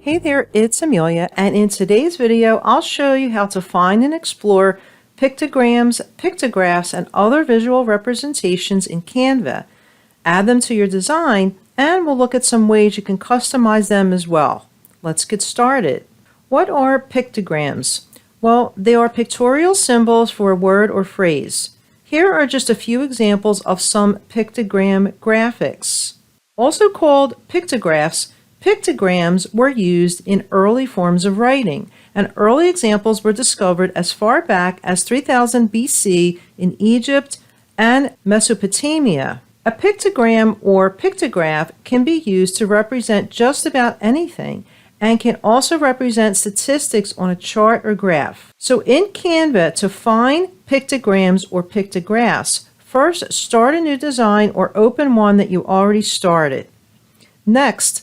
Hey there, it's Amelia, and in today's video, I'll show you how to find and explore pictograms, pictographs, and other visual representations in Canva. Add them to your design, and we'll look at some ways you can customize them as well. Let's get started. What are pictograms? Well, they are pictorial symbols for a word or phrase. Here are just a few examples of some pictogram graphics. Also called pictographs, pictograms were used in early forms of writing, and early examples were discovered as far back as 3000 BC in Egypt and Mesopotamia. A pictogram or pictograph can be used to represent just about anything and can also represent statistics on a chart or graph. So in Canva, to find pictograms or pictographs, first start a new design or open one that you already started. Next,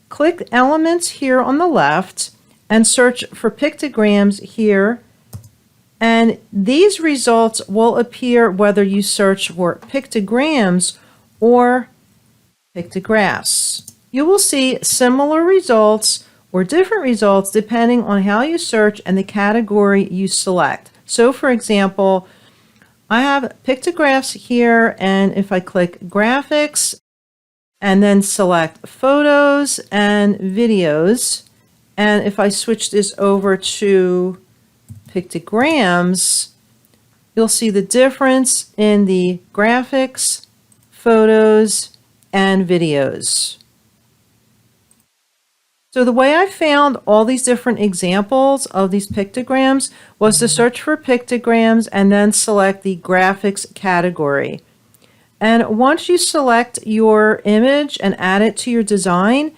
click Elements here on the left and search for pictograms here, and these results will appear whether you search for pictograms or pictographs. You will see similar results or different results depending on how you search and the category you select. So for example, I have pictographs here, and if I click graphics and then select photos and videos, and if I switch this over to pictograms, you'll see the difference in the graphics, photos, and videos. So the way I found all these different examples of these pictograms was to search for pictograms and then select the graphics category. And once you select your image and add it to your design,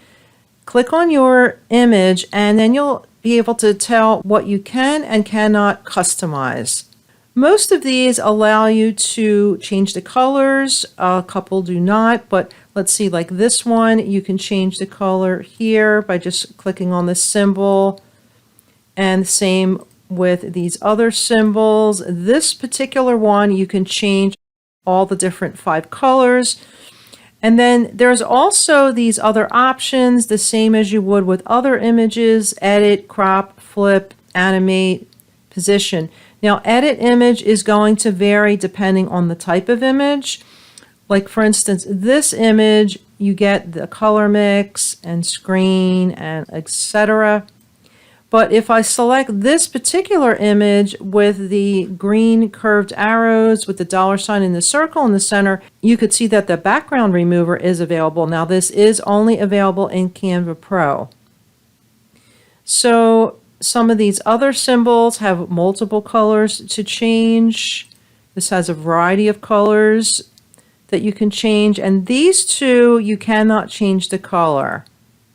click on your image and then you'll be able to tell what you can and cannot customize. Most of these allow you to change the colors, a couple do not, but let's see, like this one, you can change the color here by just clicking on the symbol, and same with these other symbols. This particular one, you can change all the different 5 colors. And then there's also these other options, the same as you would with other images: edit, crop, flip, animate, position. Now, edit image is going to vary depending on the type of image. Like for instance, this image, you get the color mix and screen and etc. But if I select this particular image with the green curved arrows with the $ in the circle in the center, you could see that the background remover is available. Now this is only available in Canva Pro. So some of these other symbols have multiple colors to change. This has a variety of colors that you can change, and these two you cannot change the color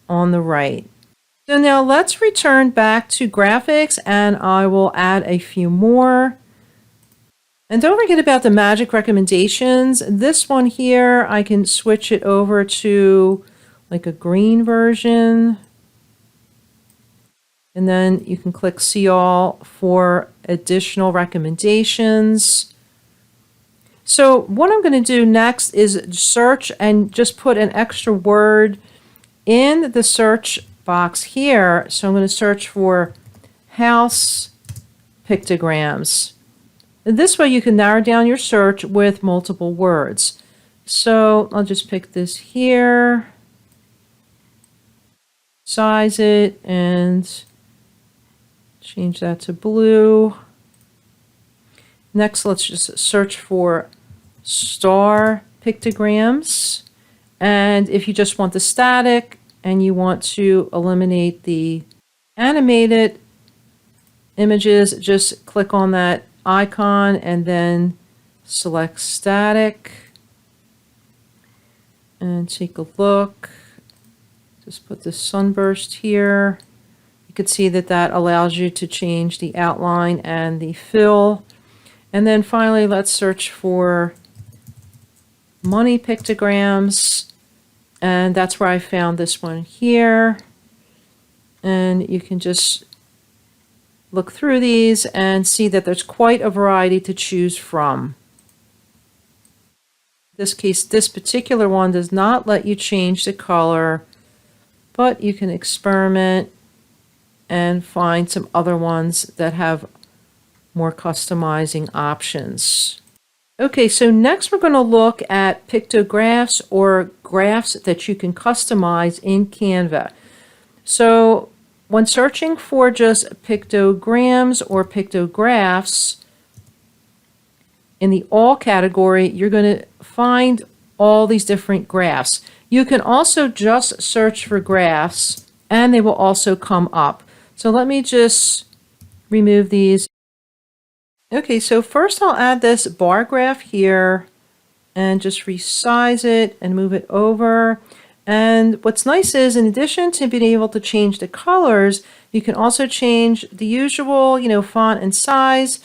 on the right. So now let's return back to graphics, and I will add a few more. And don't forget about the magic recommendations. This one here, I can switch it over to like a green version. And then you can click See All for additional recommendations. So what I'm going to do next is search and just put an extra word in the search box here. So I'm going to search for house pictograms. This way you can narrow down your search with multiple words. So I'll just pick this here, size it, and change that to blue. Next, let's just search for star pictograms. And if you just want the static and you want to eliminate the animated images, just click on that icon and then select static and take a look. Just put the sunburst here. You can see that that allows you to change the outline and the fill. And then finally, let's search for money pictograms. And that's where I found this one here. And you can just look through these and see that there's quite a variety to choose from. In this case, this particular one does not let you change the color, but you can experiment and find some other ones that have more customizing options. Okay, so next we're going to look at pictographs, or graphs that you can customize in Canva. So when searching for just pictograms or pictographs, in the all category, you're going to find all these different graphs. You can also just search for graphs and they will also come up. So let me just remove these. Okay, so first I'll add this bar graph here and just resize it and move it over. And what's nice is, in addition to being able to change the colors, you can also change the usual, font and size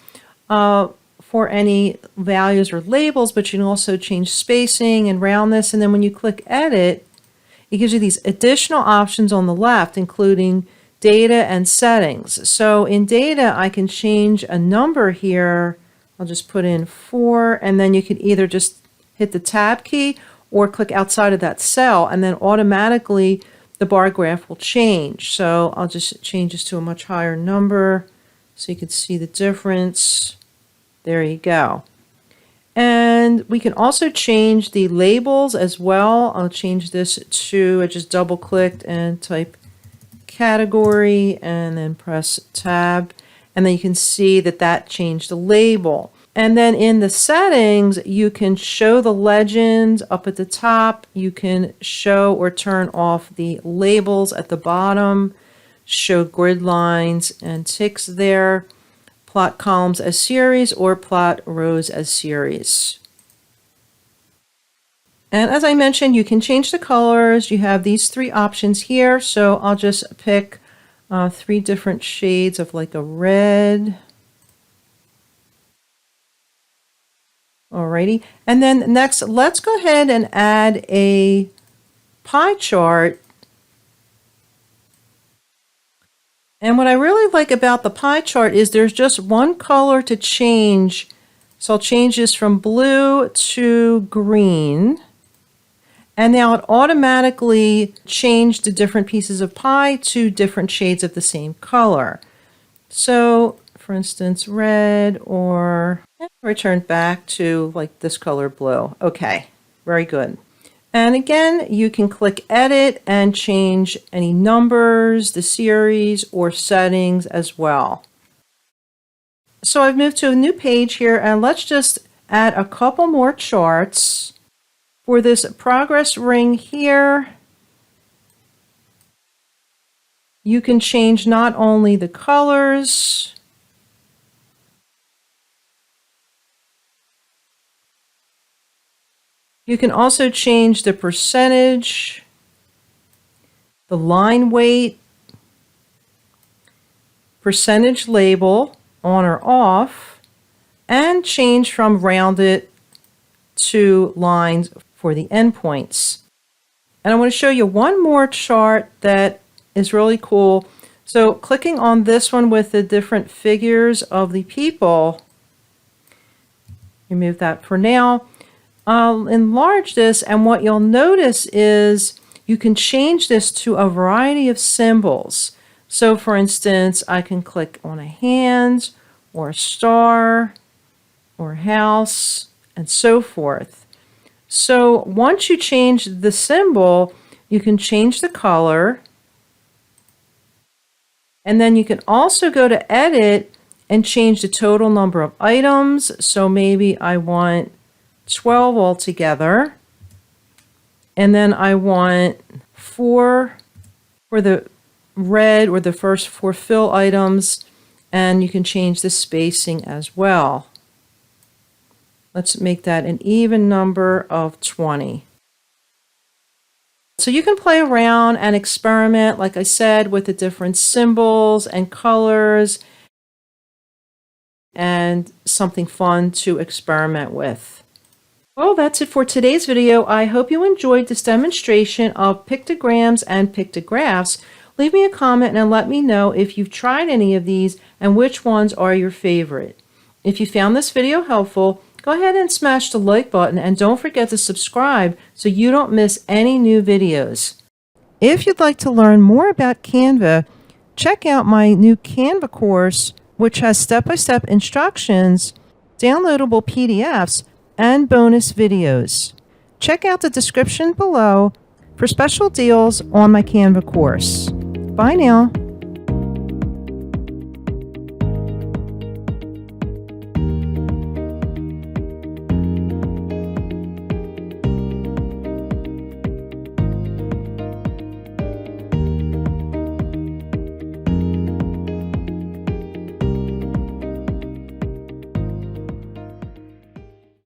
for any values or labels, but you can also change spacing and roundness. And then when you click edit, it gives you these additional options on the left, including data and settings. So in data, I can change a number here. I'll just put in 4, and then you can either just hit the tab key or click outside of that cell, and then automatically the bar graph will change. So I'll just change this to a much higher number so you can see the difference. There you go. And we can also change the labels as well. I'll change this to, I just double clicked and type category and then press tab, and then you can see that that changed the label. And then in the settings, you can show the legend up at the top. You can show or turn off the labels at the bottom, show grid lines and ticks there, plot columns as series or plot rows as series. And as I mentioned, you can change the colors. You have these 3 options here. So I'll just pick 3 different shades of like a red. Alrighty. And then next, let's go ahead and add a pie chart. And what I really like about the pie chart is there's just one color to change. So I'll change this from blue to green. And now it automatically changed the different pieces of pie to different shades of the same color. So, for instance, red, or return back to like this color blue. Okay, very good. And again, you can click edit and change any numbers, the series, or settings as well. So I've moved to a new page here, and let's just add a couple more charts. For this progress ring here, you can change not only the colors, you can also change the percentage, the line weight, percentage label, on or off, and change from rounded to lines for the endpoints. And I want to show you one more chart that is really cool. So clicking on this one with the different figures of the people, remove that for now. I'll enlarge this, and what you'll notice is you can change this to a variety of symbols. So for instance, I can click on a hand or a star or a house and so forth. So once you change the symbol, you can change the color, and then you can also go to edit and change the total number of items. So maybe I want 12 altogether, and then I want 4 for the red, or the first 4 fill items, and you can change the spacing as well. Let's make that an even number of 20. So you can play around and experiment, like I said, with the different symbols and colors, and something fun to experiment with. Well, that's it for today's video. I hope you enjoyed this demonstration of pictograms and pictographs. Leave me a comment and let me know if you've tried any of these and which ones are your favorite. If you found this video helpful, go ahead and smash the like button, and don't forget to subscribe so you don't miss any new videos. If you'd like to learn more about Canva, Check out my new Canva course, which has step-by-step instructions, downloadable PDFs, and bonus videos. Check out the description below for special deals on my Canva course. Bye now.